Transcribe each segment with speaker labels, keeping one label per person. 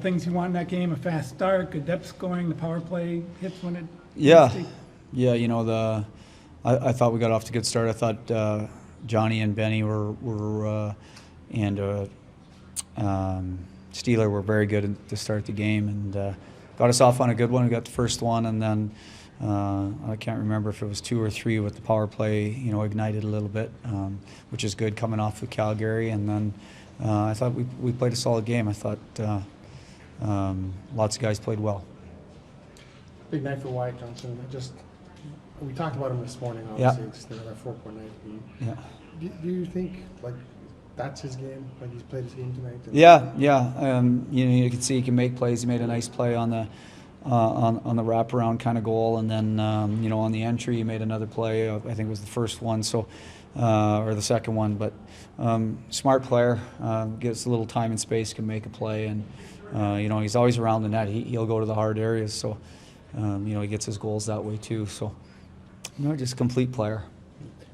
Speaker 1: things you want in that game? A fast start, good depth scoring, the power play hits when it.
Speaker 2: Yeah, you know, I thought we got off to a good start. I thought Johnny and Benny and Steeler were very good to start the game and got us off on a good one. We got the first one, and then I can't remember if it was 2 or 3 with the power play, you know, ignited a little bit, which is good coming off of Calgary. And then I thought we played a solid game. I thought lots of guys played well.
Speaker 3: Big night for Wyatt Johnston. We talked about him this morning, obviously. It's that 4-point night.
Speaker 2: Yeah.
Speaker 3: Do you think, like, that's his game? Like, he's played his game tonight?
Speaker 2: Yeah. You know, you can see he can make plays. He made a nice play on the wraparound kind of goal, and then you know, on the entry he made another play. I think it was the first one, so or the second one. But smart player, gets a little time and space, can make a play, and you know, he's always around the net. He'll go to the hard areas, so you know, he gets his goals that way too. So you know, just a complete player.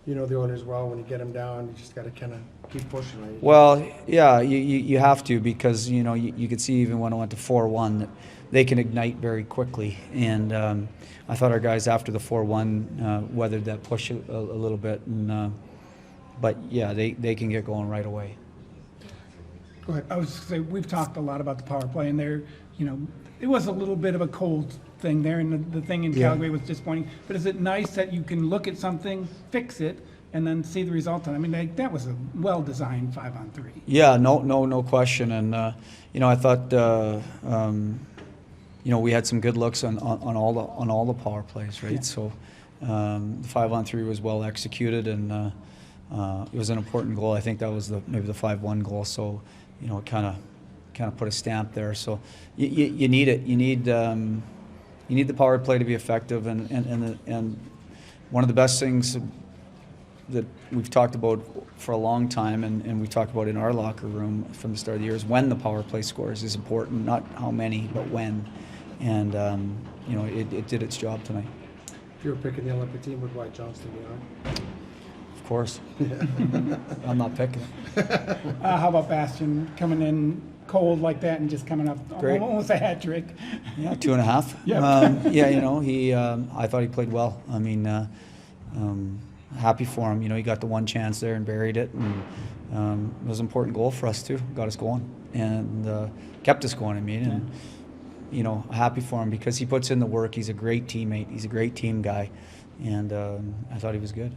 Speaker 3: You know the Oilers well. When you get him down, you just got to kind of keep pushing. Right?
Speaker 2: Well, yeah, you have to, because you know, you could see even when it went to 4-1 that they can ignite very quickly, and I thought our guys after the 4-1 weathered that push a little bit, and but yeah, they can get going right away.
Speaker 1: Go ahead. I was just going to say, we've talked a lot about the power play, and there, you know, it was a little bit of a cold thing there, and the thing in Calgary was disappointing. But is it nice that you can look at something, fix it, and then see the result? I mean, that was a well-designed 5-on-3.
Speaker 2: Yeah, no question. And you know, I thought you know, we had some good looks on all the power plays, right? Yeah. So the 5-on-3 was well executed, and it was an important goal. I think that was maybe the 5-1 goal. So you know, it kind of put a stamp there. So you need it. You need the power play to be effective, and one of the best things that we've talked about for a long time, and we talked about in our locker room from the start of the year, is when the power play scores is important, not how many, but when. And you know, it did its job tonight.
Speaker 3: If you were picking the Olympic team, would Wyatt Johnston be on?
Speaker 2: Of course. I'm not picking.
Speaker 1: How about Bastian coming in cold like that and just coming up almost a hat trick?
Speaker 2: Yeah, 2.5. Yeah, you know, I thought he played well. I mean, happy for him. You know, he got the one chance there and buried it, and it was an important goal for us too. Got us going and kept us going. I mean, and you know, happy for him because he puts in the work. He's a great teammate. He's a great team guy, and I thought he was good.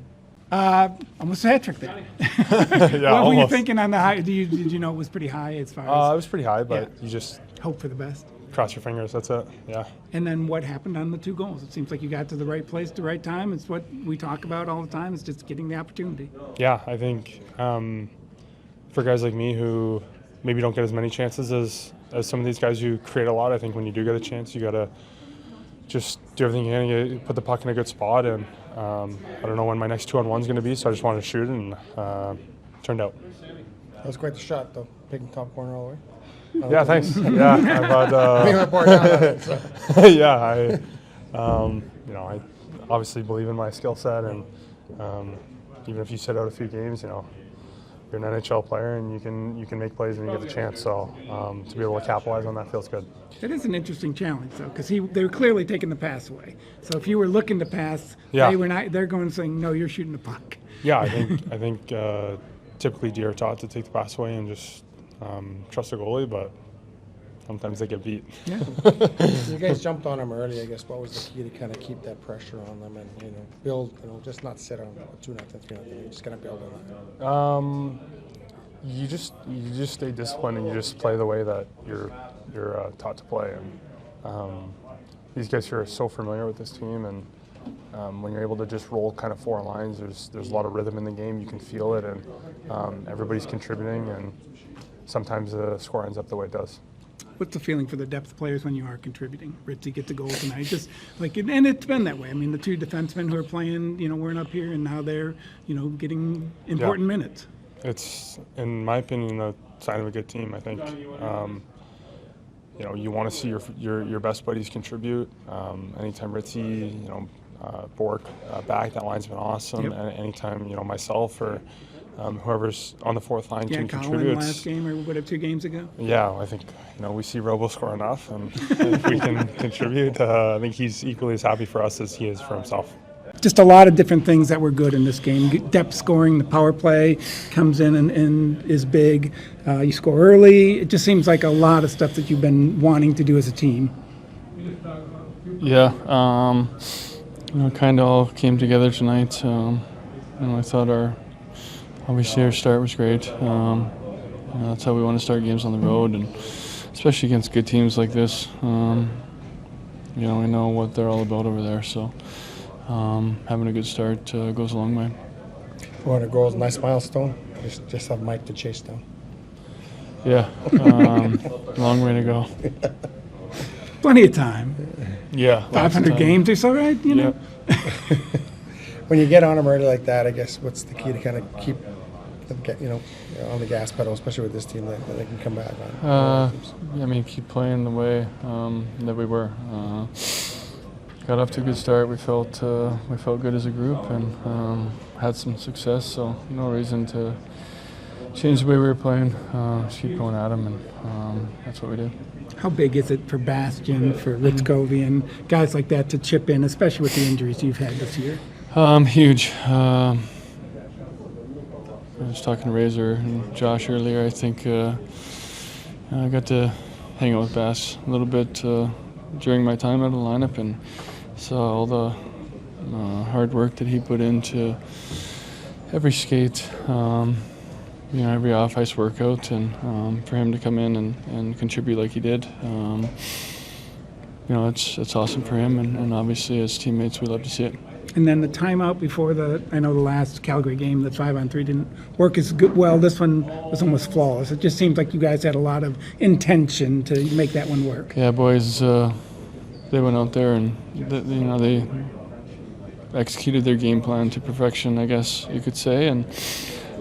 Speaker 1: Almost a hat trick there.
Speaker 4: Yeah,
Speaker 1: what were you thinking on the high? Did you know it was pretty high as far as?
Speaker 4: It was pretty high, but you just
Speaker 1: hope for the best.
Speaker 4: Cross your fingers. That's it. Yeah.
Speaker 1: And then what happened on the 2 goals? It seems like you got to the right place at the right time. It's what we talk about all the time. It's just getting the opportunity.
Speaker 4: Yeah, I think for guys like me who maybe don't get as many chances as some of these guys who create a lot, I think when you do get a chance, you gotta just do everything you can to put the puck in a good spot. And I don't know when my next 2-on-1 is going to be, so I just wanted to shoot, and turned out.
Speaker 3: That was quite the shot, though, picking top corner all the way.
Speaker 4: Yeah, thanks. Yeah, I've had. Yeah, you know, I obviously believe in my skill set, and even if you sit out a few games, you know, you're an NHL player and you can make plays when you get the chance. So to be able to capitalize on that feels good.
Speaker 1: It is an interesting challenge, though, because they were clearly taking the pass away. So if you were looking to pass, they were not. They're going and saying, "No, you're shooting the puck."
Speaker 4: Yeah, I think typically D are taught to take the pass away and just trust the goalie, but sometimes they get beat.
Speaker 1: Yeah.
Speaker 3: You guys jumped on them early. I guess what was the key to kind of keep that pressure on them and build, just not sit on 2-0, 3-0. You just kind of build on that.
Speaker 4: You just stay disciplined and you just play the way that you're taught to play. And these guys here are so familiar with this team, and when you're able to just roll kind of 4 lines, there's a lot of rhythm in the game. You can feel it, and everybody's contributing, and sometimes the score ends up the way it does.
Speaker 1: What's the feeling for the depth players when you are contributing? Ritzy gets a goal tonight, just like, and it's been that way. I mean, the 2 defensemen who are playing, weren't up here, and now they're, getting important minutes.
Speaker 4: It's, in my opinion, a sign of a good team. I think, you want to see your best buddies contribute. Anytime Ritzy, Bork back, that line's been awesome. Yep. And anytime, myself or whoever's on the fourth line
Speaker 1: Yeah,
Speaker 4: can
Speaker 1: Colin
Speaker 4: contribute.
Speaker 1: last game or whatever, 2 games ago.
Speaker 4: Yeah, I think we see Robo score enough, and if we can contribute, I think he's equally as happy for us as he is for himself.
Speaker 1: Just a lot of different things that were good in this game. Depth scoring, the power play comes in and is big. You score early. It just seems like a lot of stuff that you've been wanting to do as a team.
Speaker 5: Yeah, kind of all came together tonight. I thought obviously our start was great. That's how we want to start games on the road, and especially against good teams like this. We know what they're all about over there, so having a good start goes a long way.
Speaker 3: 400 goals, nice milestone. Just have Mike to chase down.
Speaker 5: Yeah, long way to go.
Speaker 1: Plenty of time.
Speaker 5: Yeah,
Speaker 1: 500 games or so, right? You know?
Speaker 3: When you get on them early like that, I guess what's the key to kind of keep on the gas pedal, especially with this team that they can come back on?
Speaker 5: Keep playing the way that we were. Got off to a good start. We felt good as a group and had some success. So no reason to change the way we were playing. Just keep going at them, and that's what we did.
Speaker 1: How big is it for Bastian, for Ritzcovey, and guys like that to chip in, especially with the injuries you've had this year?
Speaker 5: Huge. I was talking to Razor and Josh earlier. I think I got to hang out with Bass a little bit during my time out of the lineup, and saw all the hard work that he put into every skate, every off-ice workout, and for him to come in and contribute like he did, it's awesome for him, and obviously as teammates we love to see it.
Speaker 1: And then the timeout before the last Calgary game, the 5-on-3 didn't work as good. Well, this one was almost flawless. It just seems like you guys had a lot of intention to make that one work.
Speaker 5: Yeah, boys, they went out there and they executed their game plan to perfection, I guess you could say, and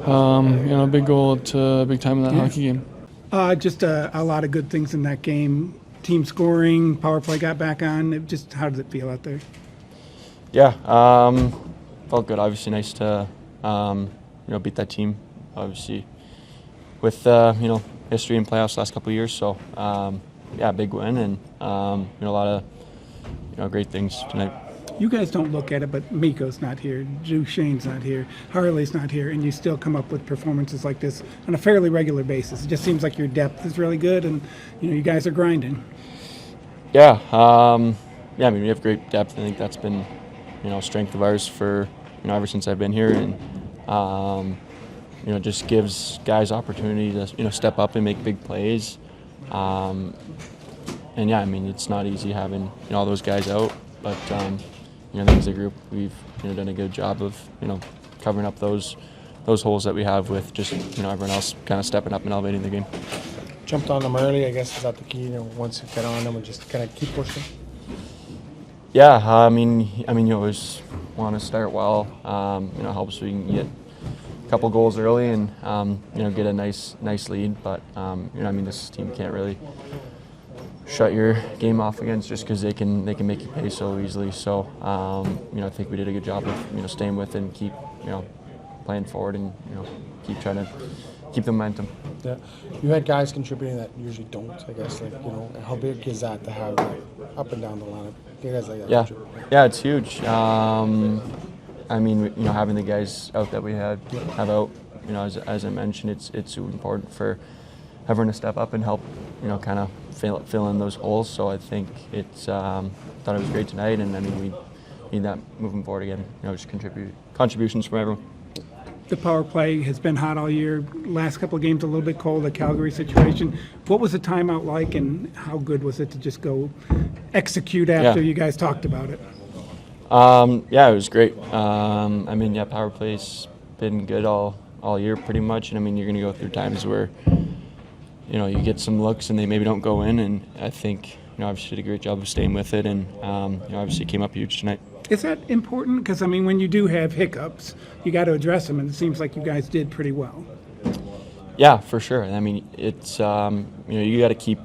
Speaker 5: a big goal at a big time in that hockey game.
Speaker 1: Just a lot of good things in that game. Team scoring, power play got back on. How does it feel out there?
Speaker 6: Yeah, felt good. Obviously, nice to beat that team. Obviously, with history in playoffs last couple of years. So big win and a lot of great things tonight.
Speaker 1: You guys don't look at it, but Mikko's not here, Shane's not here, Harley's not here, and you still come up with performances like this on a fairly regular basis. It just seems like your depth is really good, and you guys are grinding.
Speaker 6: Yeah, we have great depth. I think that's been a strength of ours for ever since I've been here, and just gives guys opportunity to step up and make big plays. It's not easy having all those guys out, but I think as a group we've done a good job of covering up those holes that we have with just everyone else kind of stepping up and elevating the game.
Speaker 3: Jumped on them early, I guess is that the key? Once you get on them and just kind of keep pushing.
Speaker 6: Yeah, you always want to start well. Helps we can get a couple goals early and get a nice lead. But this team can't really shut your game off against just because they can make you pay so easily. So I think we did a good job of staying with it and keep playing forward and keep trying to keep the momentum.
Speaker 3: Yeah, you had guys contributing that usually don't. I guess how big is that to have up and down the lineup? You guys like that?
Speaker 6: Yeah, it's huge. Having the guys out that we have out, as I mentioned, it's super important for everyone to step up and help, kind of fill in those holes. So I think it's thought it was great tonight, and we need that moving forward again. Just contributions from everyone.
Speaker 1: The power play has been hot all year. Last couple of games a little bit cold, the Calgary situation. What was the timeout like, and how good was it to just go execute after you guys talked about it?
Speaker 6: It was great. Power play's been good all year pretty much. And you're going to go through times where you get some looks and they maybe don't go in. And I think obviously did a great job of staying with it, and obviously came up huge tonight.
Speaker 1: Is that important? Because when you do have hiccups, you got to address them, and it seems like you guys did pretty well.
Speaker 6: Yeah, for sure. It's you got to keep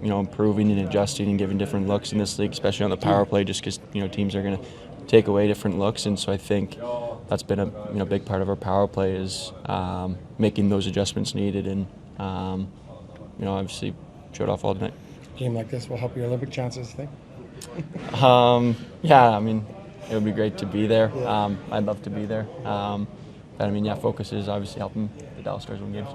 Speaker 6: improving and adjusting and giving different looks in this league, especially on the power play, just because teams are going to take away different looks, and so I think that's been a big part of our power play is making those adjustments needed, and obviously showed off all tonight.
Speaker 3: A game like this will help your Olympic chances, I think.
Speaker 6: Yeah, I mean, it would be great to be there. I'd love to be there. But I mean, focus is obviously helping the Dallas Stars win games.